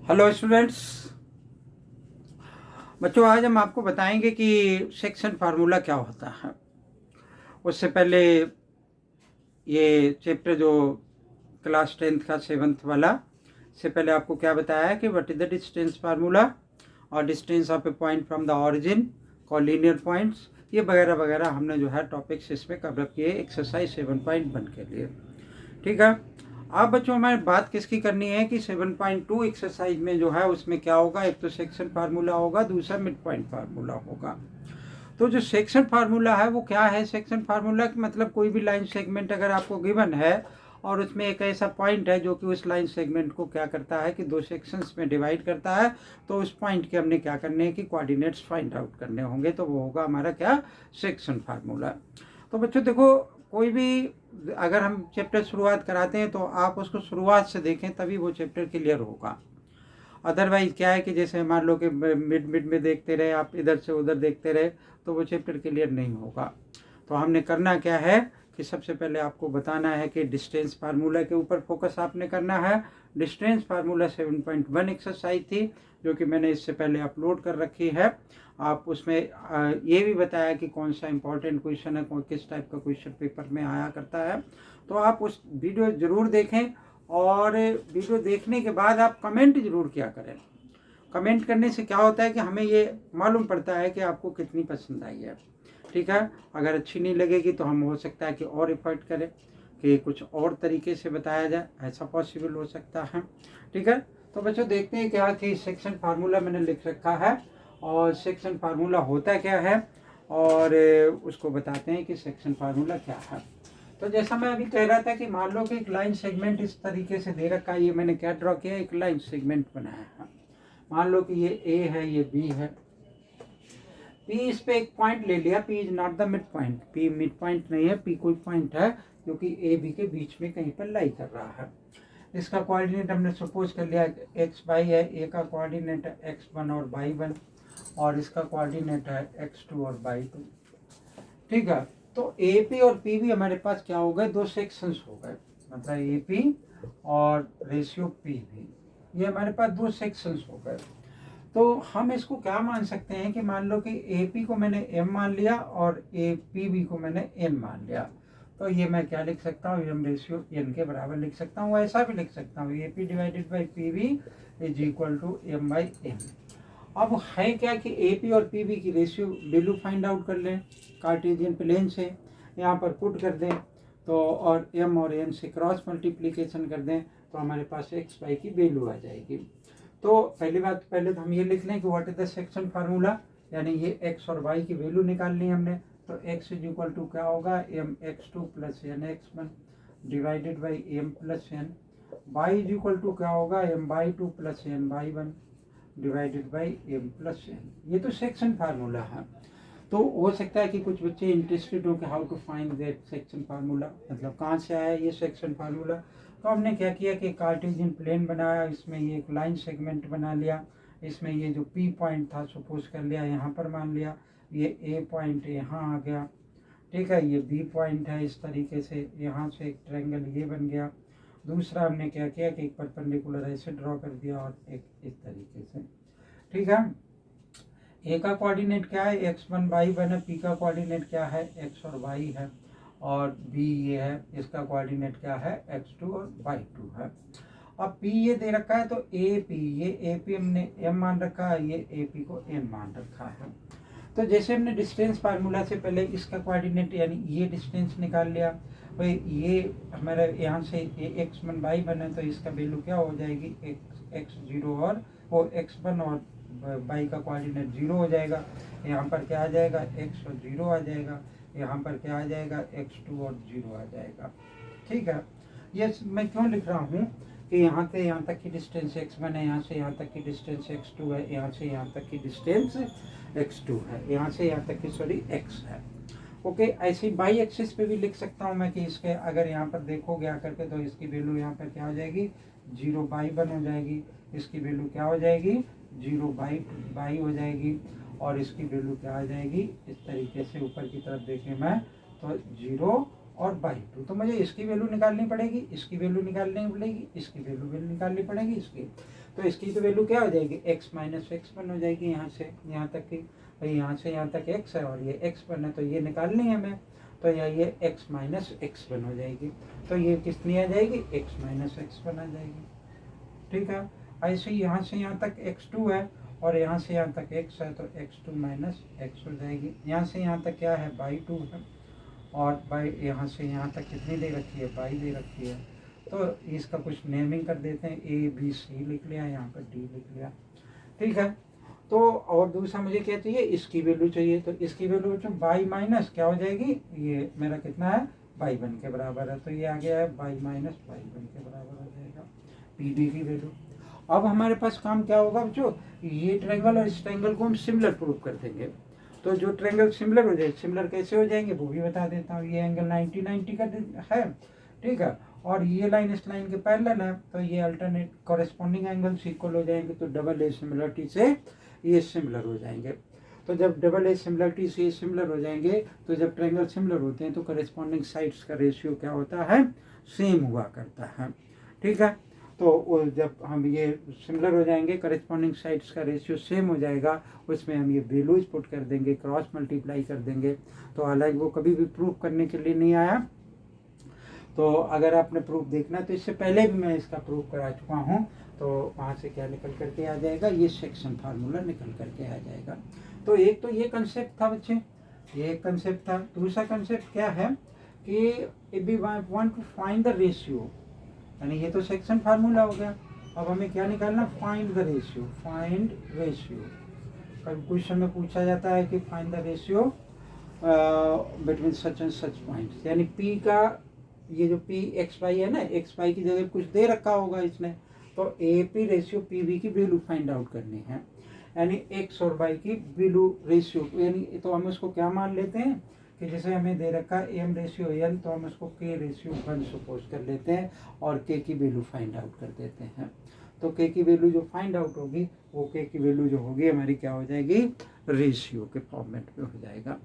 Hello students. बच्चों, आज हम आपको बताएंगे कि सेक्शन फार्मूला क्या होता है। उससे पहले ये चैप्टर जो क्लास 10th का 7th वाला, से पहले आपको क्या बताया है कि what is the distance formula और distance of a point from the origin, collinear points, ये वगैरह वगैरह हमने जो है टॉपिक्स इसमें कवर किए एक्सरसाइज 7.1 के लिए। ठीक है। अब बच्चों हमारी बात किसकी करनी है कि 7.2 एक्सरसाइज में जो है उसमें क्या होगा, एक तो सेक्शन फार्मूला होगा, दूसरा मिड पॉइंट फार्मूला होगा। तो जो सेक्शन फार्मूला है वो क्या है? सेक्शन फार्मूला कि मतलब कोई भी लाइन सेगमेंट अगर आपको गिवन है और उसमें एक ऐसा पॉइंट है जो कि उस लाइन सेगमेंट को क्या करता है कि दो सेक्शंस में डिवाइड करता है, तो उस पॉइंट के हमने क्या करने हैं कि कोऑर्डिनेट्स फाइंड आउट करने होंगे, तो वो होगा हमारा क्या, सेक्शन फार्मूला। तो बच्चों देखो, कोई भी अगर हम चैप्टर शुरुआत कराते हैं तो आप उसको शुरुआत से देखें, तभी वो चैप्टर क्लियर होगा। अदरवाइज क्या है कि जैसे मान लो कि मिड मिड में देखते रहे आप, इधर से उधर देखते रहे, तो वो चैप्टर क्लियर नहीं होगा। तो हमने करना क्या है कि सबसे पहले आपको बताना है कि डिस्टेंस फार्मूला के ऊपर फोकस आपने करना है। डिस्टेंस फार्मूला 7.1 एक्सरसाइज थी जो कि मैंने इससे पहले अपलोड कर रखी है। आप उसमें ये भी बताया कि कौन सा इंपॉर्टेंट क्वेश्चन है, किस टाइप का क्वेश्चन पेपर में आया करता है। तो आप उस वीडियो ज़रूर देखें और वीडियो देखने के बाद आप कमेंट ज़रूर किया करें। कमेंट करने से क्या होता है कि हमें ये मालूम पड़ता है कि आपको कितनी पसंद आई है। ठीक है। अगर अच्छी नहीं लगेगी तो हम हो सकता है कि और एफर्ट करें कि कुछ और तरीके से बताया जाए, ऐसा पॉसिबल हो सकता है। ठीक है। तो बच्चों देखते हैं क्या कि सेक्शन फार्मूला मैंने लिख रखा है और सेक्शन फार्मूला होता क्या है और उसको बताते हैं कि सेक्शन फार्मूला क्या है। तो जैसा मैं अभी कह रहा था कि मान लो कि एक लाइन सेगमेंट इस तरीके से दे रखा है, ये मैंने क्या ड्रॉ किया, एक लाइन सेगमेंट बनाया है। मान लो कि ये ए है, ये बी है। पी इस पे एक पॉइंट ले लिया, P is not the mid point, P mid point नहीं है, पी कोई पॉइंट है जो कि ए बी के बीच में कहीं पर लाई कर रहा है। इसका कोऑर्डिनेट हमने सपोज कर लिया एक्स वाई है, ए का कोऑर्डिनेट है x1 और y1 और इसका कोऑर्डिनेट है x2 और y2। ठीक है। तो ए पी और पी भी हमारे पास क्या हो गए, दो सेक्शंस हो गए, मतलब ए पी और रेशियो पी भी, ये हमारे पास दो सेक्शंस हो गए। तो हम इसको क्या मान सकते हैं कि मान लो कि ए पी को मैंने एम मान लिया और ए पी बी को मैंने एन मान लिया, तो ये मैं क्या लिख सकता हूँ, एम रेशियो एन के बराबर लिख सकता हूँ। ऐसा भी लिख सकता हूँ A P divided by P B is equal to M by N. अब है क्या कि ए पी और पी बी की रेशियो वैल्यू फाइंड आउट कर लें कार्टेशियन प्लेन से, यहाँ पर पुट कर दें तो, और एम और एन से क्रॉस मल्टीप्लीकेशन कर दें तो हमारे पास एक्स वाई की वैल्यू आ जाएगी। तो पहली बात, पहले तो हम ये लिख लें कि what is the section formula, यानी ये एक्स और वाई की वैल्यू निकालनी है हमने। तो एक्स इज इक्वल टू क्या होगा, M X two plus N X one divided by M plus N. Y is equal to क्या होगा, M Y two plus N Y one divided by M plus N. ये तो section formula है। तो हो सकता है कि कुछ बच्चे इंटरेस्टेड हो कि how to find that section formula, मतलब कहाँ से आया ये सेक्शन फार्मूला। तो हमने क्या किया कि कार्टेशियन प्लेन बनाया, इसमें ये एक लाइन सेगमेंट बना लिया, इसमें ये जो पी पॉइंट था सपोज कर लिया, यहाँ पर मान लिया, ये ए पॉइंट यहाँ आ गया। ठीक है। ये बी पॉइंट है, इस तरीके से यहाँ से एक ट्रायंगल ये बन गया। दूसरा हमने क्या किया कि एक परपेंडिकुलर ऐसे ड्रॉ कर दिया और एक इस तरीके से। ठीक है। ए का कोऑर्डिनेट क्या है, x1 y1 है, पी का कोऑर्डिनेट क्या है, x और y है, और बी ये है, इसका कोऑर्डिनेट क्या है, x2 और y2 है। अब p ये दे रखा है तो ए पी, ये ए पी हमने m मान रखा है, ये ए पी को n मान रखा है। तो जैसे हमने डिस्टेंस फार्मूला से पहले इसका कोऑर्डिनेट यानी ये डिस्टेंस निकाल लिया, भाई ये हमारा यहाँ से x1 y1 है, तो इसका वैल्यू क्या हो जाएगी, x0 और वो x1 और y का कोऑर्डिनेट 0 हो जाएगा। यहाँ पर क्या आ जाएगा, x और 0 आ जाएगा, यहाँ पर क्या आ जाएगा, x2 और 0 आ जाएगा। ठीक है। ये मैं क्यों लिख रहा हूँ कि यहाँ से यहाँ तक की डिस्टेंस x1 है, यहाँ से यहाँ तक की डिस्टेंस x2 है, यहाँ से यहाँ तक की डिस्टेंस x2 है, यहाँ से यहाँ तक की सॉरी x है। ओके। ऐसे ही बाई एक्सिस पे भी लिख सकता हूँ मैं कि इसके अगर यहाँ पर देखोगे आकर के तो इसकी वैल्यू यहाँ पर क्या हो जाएगी, 0/1 हो जाएगी, इसकी वैल्यू क्या हो जाएगी, 0/2 हो जाएगी, और इसकी वैल्यू क्या आ जाएगी, इस तरीके से ऊपर की तरफ देखें मैं तो 0 और बाई 2। तो मुझे इसकी वैल्यू निकालनी पड़ेगी, इसकी वैल्यू निकालनी पड़ेगी, इसकी वैल्यू निकालनी पड़ेगी, इसकी। तो इसकी तो वैल्यू क्या हो जाएगी, x माइनस एक्स वन हो जाएगी। यहाँ से यहाँ तक की भाई, यहाँ से यहाँ तक x है और ये x1 है, तो ये निकालनी है हमें, तो ये x माइनस एक्स वन हो जाएगी। तो ये कितनी आ जाएगी, x माइनस एक्स वन आ जाएगी। ठीक है, ऐसे ही यहाँ से यहाँ तक x2 है और यहाँ से यहाँ तक x है, तो x2 माइनस एक्स हो जाएगी। यहाँ से यहाँ तक क्या है, बाई 2 है, और बाई यहाँ से यहाँ तक कितनी दे रखी है, बाई दे रखी है। तो इसका कुछ नेमिंग कर देते हैं, ABC लिख लिया, यहाँ पर D लिख लिया। ठीक है, तो और दूसरा मुझे क्या चाहिए, इसकी वैल्यू चाहिए। तो इसकी वैल्यू बच्चों बाई माइनस क्या हो जाएगी, ये मेरा कितना है, बाई 1 के बराबर है, तो ये आ गया है बाई माइनस बाई 1 के बराबर हो जाएगा PD की वैल्यू। अब हमारे पास काम क्या होगा बच्चों, ये ट्रायंगल और इस ट्रायंगल को हम सिमिलर प्रूव कर देंगे। तो जो ट्रायंगल सिमिलर हो जाए, सिमिलर कैसे हो जाएंगे वो भी बता देता हूँ। ये एंगल 90-90 का है, ठीक है, और ये लाइन इस लाइन के पैरेलल है, तो ये अल्टरनेट कॉरेस्पॉन्डिंग एंगल्स इक्वल हो जाएंगे, तो डबल ए सिमिलरिटी से ये सिमिलर हो जाएंगे। तो जब डबल ए सिमिलरिटी से ये सिमिलर हो जाएंगे, तो जब ट्रायंगल सिमिलर होते हैं तो कॉरेस्पॉन्डिंग साइड्स का रेशियो क्या होता है, सेम हुआ करता है। ठीक है, तो जब हम ये सिमिलर हो जाएंगे, करेस्पॉन्डिंग साइड्स का रेशियो सेम हो जाएगा, उसमें हम ये वैल्यूज पुट कर देंगे, क्रॉस मल्टीप्लाई कर देंगे। तो हालांकि वो कभी भी प्रूफ करने के लिए नहीं आया, तो अगर आपने प्रूफ देखना तो इससे पहले भी मैं इसका प्रूफ करा चुका हूँ, तो वहाँ से क्या निकल करके आ जाएगा, ये सेक्शन फार्मूला निकल करके आ जाएगा। तो एक तो ये कंसेप्ट था बच्चे, ये एक कंसेप्ट था। दूसरा कंसेप्ट क्या है कि if we want to find the ratio, यानी ये तो सेक्शन फार्मूला हो गया, अब हमें क्या निकालना, find the ratio. Find ratio कभी क्वेश्चन में पूछा जाता है कि find the ratio between such and such points, यानी P का ये जो P एक्स वाई है ना, एक्स वाई की जगह कुछ दे रखा होगा इसने, तो AP रेशियो PB की वैल्यू फाइंड आउट करनी है, यानी x और y की वैल्यू रेशियो, यानी तो हम उसको क्या मान लेते हैं कि जैसे हमें दे रखा है m रेशियो n, तो हम उसको k रेशियो 1 सपोज कर लेते हैं और k की वैल्यू फाइंड आउट कर देते हैं। तो k की वैल्यू जो फाइंड आउट होगी, वो k की वैल्यू जो होगी हमारी क्या हो जाएगी, रेशियो के फॉर्मेट में हो जाएगा।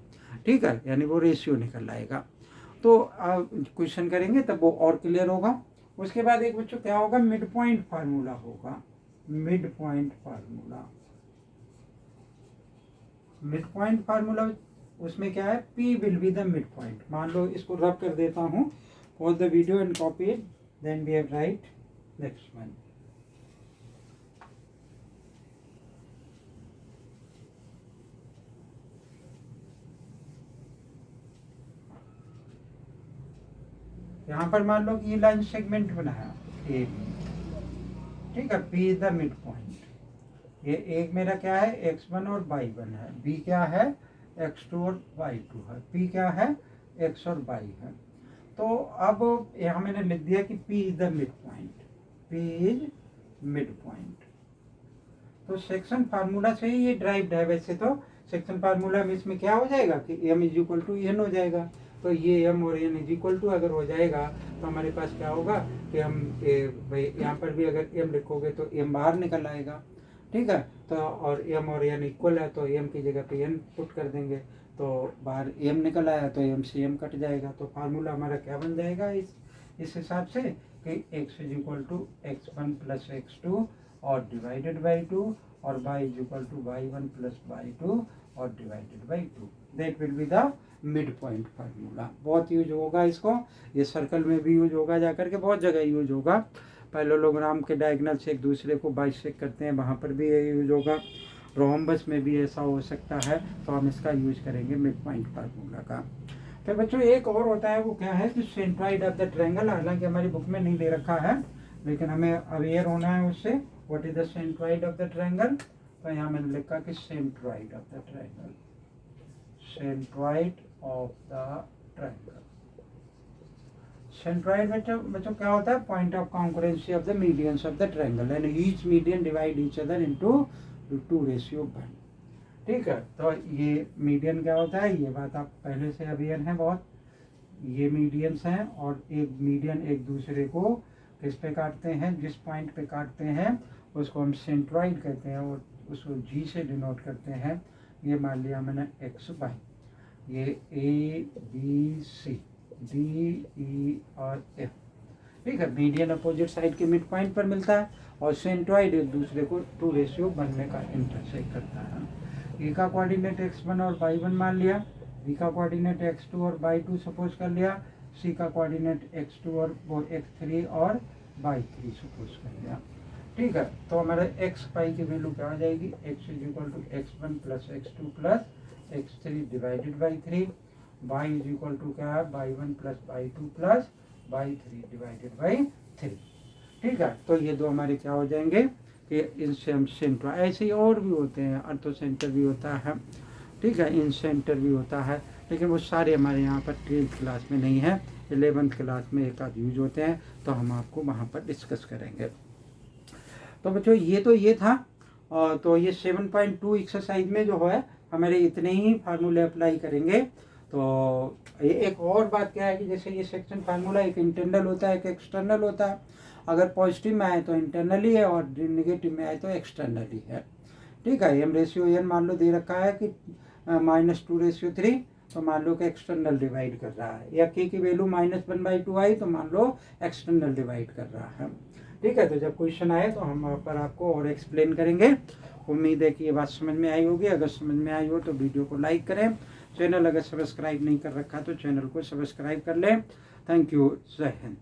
ठीक है, यानी वो रेशियो निकल आएगा। तो क्वेश्चन करेंगे तब वो और क्लियर होगा। उसके बाद एक बच्चों क्या होगा, मिड पॉइंट फार्मूला होगा। Mid point formula, mid point formula उसमें क्या है, P will be the mid point. मान लो इसको रब कर देता हूँ, pause the video and copy it, then we have write next one. यहाँ पर मान लो कि ये लाइन सेगमेंट बनाया एक, ठीक है, P is the mid point. ये एक मेरा क्या है, x1 और y1 है, B क्या है, x2 और y2 है, P क्या है, x और y है। तो अब यहाँ मैंने लिख दिया कि P is the mid point, P is mid point. तो सेक्शन फार्मूला से ही ये ड्राइव्ड है। वैसे तो सेक्शन फार्मूला में इसमें क्या हो जाएगा कि m is equal to n हो जाएगा, तो ये m और n इज इक्वल टू अगर हो जाएगा तो हमारे पास क्या होगा कि हम भाई यहाँ पर भी अगर m लिखोगे तो m बाहर निकल आएगा। ठीक है, तो और m और n इक्वल है, तो m की जगह पे n पुट कर देंगे, तो बाहर m निकल आया तो m से m कट जाएगा। तो फार्मूला हमारा क्या बन जाएगा इस हिसाब से कि x is equal to x1 plus x2 और डिवाइडेड बाई 2, और y is equal to y1 plus y2 और divided by 2। That will be the mid point formula. बहुत यूज होगा इसको, ये सर्कल में भी यूज होगा, जाकर के बहुत जगह यूज होगा। पैरेललोग्राम के डायगोनल से एक दूसरे को बाइसेक्ट करते हैं, वहाँ पर भी ये यूज होगा। रोम्बस में भी ऐसा हो सकता है, तो हम इसका यूज करेंगे मिड पॉइंट फार्मूला का। फिर बच्चों एक और होता है, वो क्या है कि सेंट्रॉइड ऑफ द ट्रायंगल। हालांकि हमारी बुक में नहीं दे रखा है, लेकिन हमें अवेयर होना है उससे। What is the centroid of the triangle, तो यहाँ मैंने लिखा कि centroid of the triangle, centroid of the triangle. Centroid बच्चों क्या होता है, point of concurrency of the medians of the triangle, and each median divide each other into 2:1। ठीक है, तो ये मीडियन क्या होता है, ये बात आप पहले से अवेयर हैं बहुत। ये मीडियंस हैं, और एक मीडियन एक दूसरे को किस पे काटते हैं, जिस पॉइंट पे काटते हैं उसको हम सेंट्रॉइड कहते हैं, और उसको G से डिनोट करते हैं। ये मान लिया मैंने x y, ये A B C D E और F, ठीक है। मीडियन अपोजिट साइड के मिड पॉइंट पर मिलता है और सेंट्रॉइड एक दूसरे को 2:1 का इंटरसेक्ट करता है। ए का कोऑर्डिनेट x1 और y1 मान लिया, बी का कोऑर्डिनेट x2 और y2 सपोज कर लिया, सी का कोऑर्डिनेट x2 और x3 और y3 सपोज कर लिया। ठीक है, तो हमारे x पाई की वैल्यू क्या हो जाएगी, x is equal to x1 plus x2 plus x3 divided by 3, y is equal to क्या है, y1 plus y2 plus y3 divided by 3। ठीक है, तो ये दो हमारे क्या हो जाएंगे कि इनसे हम सेंटर, ऐसे ही और भी होते हैं, अर्थो सेंटर भी होता है, ठीक है, इन सेंटर भी होता है, लेकिन वो सारे हमारे यहाँ पर 12th क्लास में नहीं है, 11th क्लास में एक आध यूज होते हैं, तो हम आपको वहाँ पर डिस्कस करेंगे। तो बच्चों ये था, और तो ये 7.2 एक्सरसाइज में जो है हमारे इतने ही फार्मूले अप्लाई करेंगे। तो ये एक और बात क्या है कि जैसे ये सेक्शन फार्मूला एक इंटरनल होता है, एक एक्सटर्नल होता है। अगर पॉजिटिव में आए तो इंटरनली है और नेगेटिव में आए तो एक्सटर्नली है। ठीक है, एम रेशियो एन मान लो दे रखा है कि -2:3, तो मान लो कि एक्सटर्नल डिवाइड कर रहा है, या की वैल्यू -1/2 आई तो मान लो एक्सटर्नल डिवाइड कर रहा है। ठीक है, तो जब क्वेश्चन आए तो हम वहाँ पर आपको और एक्सप्लेन करेंगे। उम्मीद है कि ये बात समझ में आई होगी। अगर समझ में आई हो तो वीडियो को लाइक करें, चैनल अगर सब्सक्राइब नहीं कर रखा तो चैनल को सब्सक्राइब कर लें। थैंक यू, जय हिंद।